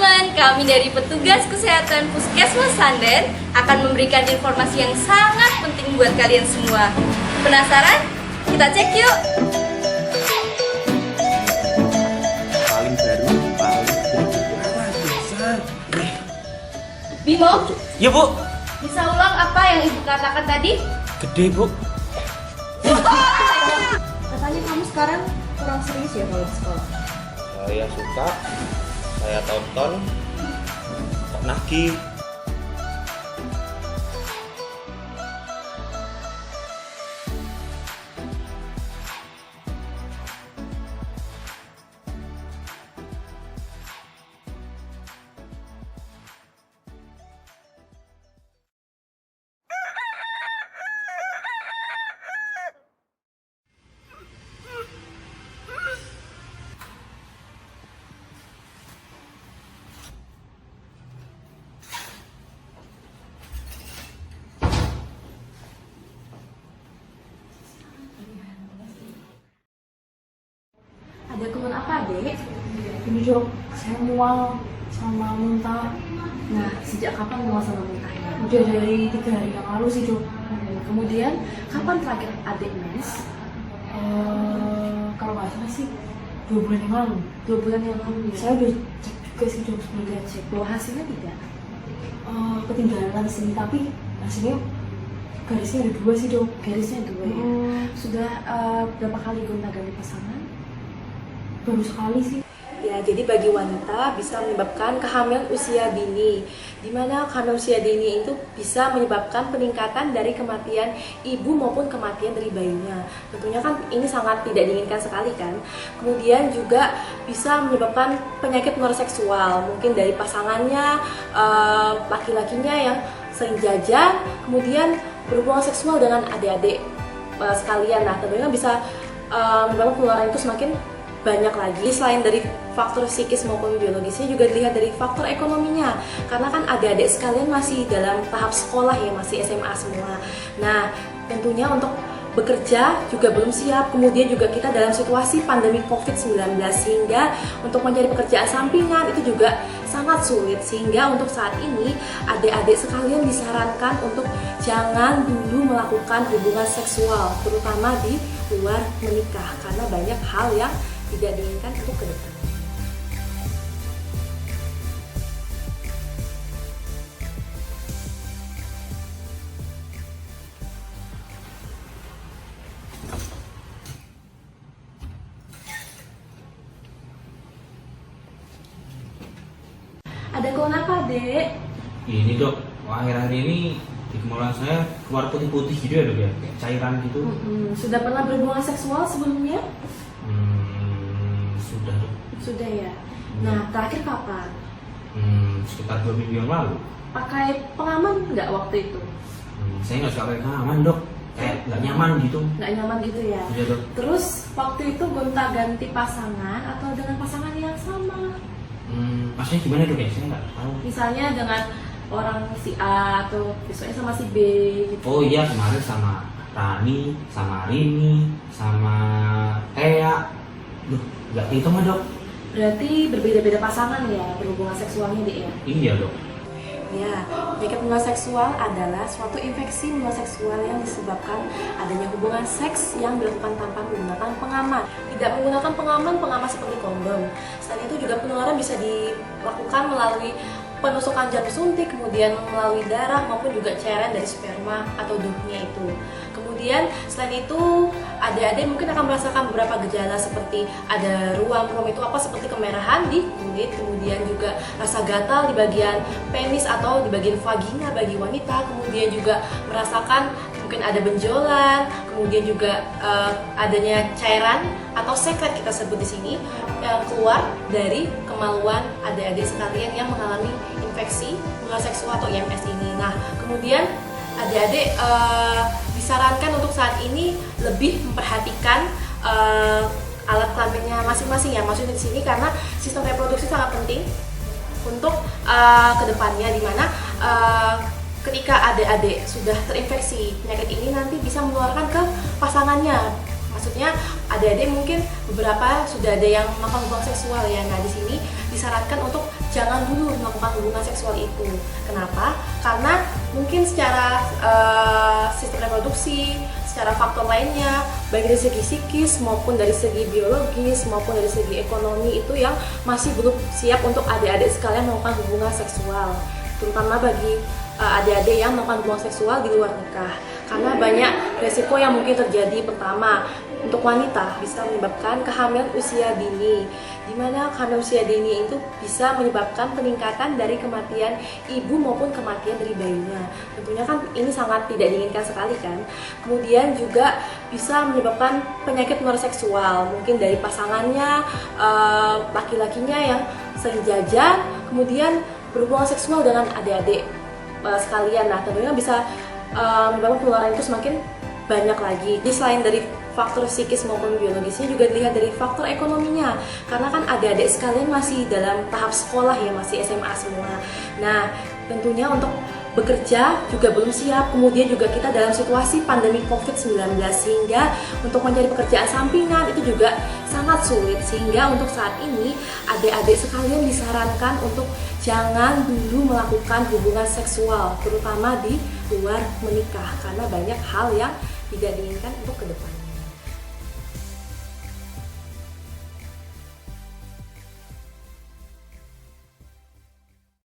teman-teman, kami dari petugas kesehatan Puskesmas Sanden akan memberikan informasi yang sangat penting buat kalian semua. Penasaran? Kita cek yuk! Paling baru, Bimo, ya bu, bisa ulang apa yang ibu katakan tadi? gede bu. Katanya kamu sekarang kurang serius ya kalau di sekolah. Saya suka, saya tonton, kok nagih. Ada keluhan apa, Dek? Ini dok, saya mual sama muntah. Nah, sejak kapan mual sama muntahnya? Udah dari 3 hari yang lalu sih dok. Kemudian, kapan terakhir adik mens? Kalau nggak salah sih 2 bulan yang lalu. 2 bulan yang lalu ya? Saya udah cek juga sih dok sebelumnya Cek bahwa hasilnya tidak? ketinggalan sih, tapi hasilnya garisnya ada 2 sih dok. Garisnya 2 ya? Sudah berapa kali gonta-ganti pasangan? Baru sekali sih. Ya, jadi bagi wanita bisa menyebabkan kehamilan usia dini, di mana kehamilan usia dini itu bisa menyebabkan peningkatan dari kematian ibu maupun kematian dari bayinya. Tentunya kan ini sangat tidak diinginkan sekali kan. Kemudian juga bisa menyebabkan penyakit menular seksual, mungkin dari pasangannya, laki-lakinya yang sering jajan, kemudian berhubungan seksual dengan adik-adik sekalian. Nah, tentunya bisa menyebabkan penularan itu semakin banyak lagi. Selain dari faktor psikis maupun biologisnya, juga dilihat dari faktor ekonominya, karena kan adik-adik sekalian masih dalam tahap sekolah ya, masih SMA semua. Nah, tentunya untuk bekerja juga belum siap, kemudian juga kita dalam situasi pandemi COVID-19, sehingga untuk mencari pekerjaan sampingan itu juga sangat sulit. Sehingga untuk saat ini adik-adik sekalian disarankan untuk jangan dulu melakukan hubungan seksual, terutama di luar menikah, karena banyak hal yang tidak diinginkan untuk ke depan. Ada keluhan apa, Dek? Ini dok, akhir-akhir ini di kemaluan saya keluar putih-putih gitu ya dok ya, kayak cairan gitu. Sudah pernah berhubungan seksual sebelumnya? Sudah dok. Sudah ya? Nah, terakhir kapan? Sekitar 2 minggu yang lalu. Pakai pengaman nggak waktu itu? Saya nggak suka pakai pengaman dok, kayak nggak nyaman gitu. Nggak nyaman gitu ya? Iya dok. Terus waktu itu gonta-ganti pasangan atau dengan pasangan yang sama? Maksudnya gimana dok ya? Saya nggak tahu. Misalnya dengan orang si A atau besoknya sama si B gitu. Oh iya, kemarin sama Rani, sama Rini, sama Tea. Duh, nggak itu mah dok. Berarti berbeda-beda pasangan ya berhubungan seksualnya, Dek ya? Iya dok. Ya, penyakit menular seksual adalah suatu infeksi menular seksual yang disebabkan adanya hubungan seks yang dilakukan tanpa menggunakan pengaman. Tidak menggunakan pengaman seperti kondom. Selain itu juga penularan bisa dilakukan melalui penusukan jarum suntik, kemudian melalui darah maupun juga cairan dari sperma atau duhnya itu. Kemudian selain itu adik-adik mungkin akan merasakan beberapa gejala seperti ada ruam itu apa seperti kemerahan di kulit, kemudian juga rasa gatal di bagian penis atau di bagian vagina bagi wanita, kemudian juga merasakan mungkin ada benjolan, kemudian juga adanya cairan atau sekret kita sebut di sini yang keluar dari kemaluan adik-adik sekalian yang mengalami infeksi menular seksual atau IMS ini. Nah, kemudian adik-adik disarankan untuk saat ini lebih memperhatikan alat kelaminnya masing-masing ya, maksudnya di sini karena sistem reproduksi sangat penting untuk kedepannya, dimana ketika adik-adik sudah terinfeksi penyakit ini nanti bisa menularkan ke pasangannya Maksudnya adik-adik mungkin beberapa sudah ada yang melakukan hubungan seksual ya. Nah di sini disarankan untuk jangan dulu melakukan hubungan seksual itu. Kenapa? Karena mungkin secara sistem reproduksi, secara faktor lainnya, baik dari segi psikis maupun dari segi biologis maupun dari segi ekonomi itu yang masih belum siap untuk adik-adik sekalian melakukan hubungan seksual, terutama bagi adik-adik yang melakukan hubungan seksual di luar nikah. Karena banyak resiko yang mungkin terjadi. Pertama, untuk wanita bisa menyebabkan kehamilan usia dini, di mana kehamilan usia dini itu bisa menyebabkan peningkatan dari kematian ibu maupun kematian dari bayinya. Tentunya kan ini sangat tidak diinginkan sekali kan. Kemudian juga bisa menyebabkan penyakit menular seksual, mungkin dari pasangannya, laki-lakinya yang sering jajan, kemudian berhubungan seksual dengan adik-adik sekalian. Nah tentunya bisa menyebabkan penularan itu semakin banyak lagi. Jadi selain dari faktor psikis maupun biologisnya juga dilihat dari faktor ekonominya, karena kan adik-adik sekalian masih dalam tahap sekolah ya, masih SMA semua. Nah tentunya untuk bekerja juga belum siap, kemudian juga kita dalam situasi pandemi COVID-19 sehingga untuk mencari pekerjaan sampingan itu juga sangat sulit. Sehingga untuk saat ini adik-adik sekalian disarankan untuk jangan dulu melakukan hubungan seksual, terutama di luar menikah, karena banyak hal yang tidak diinginkan untuk kedepannya.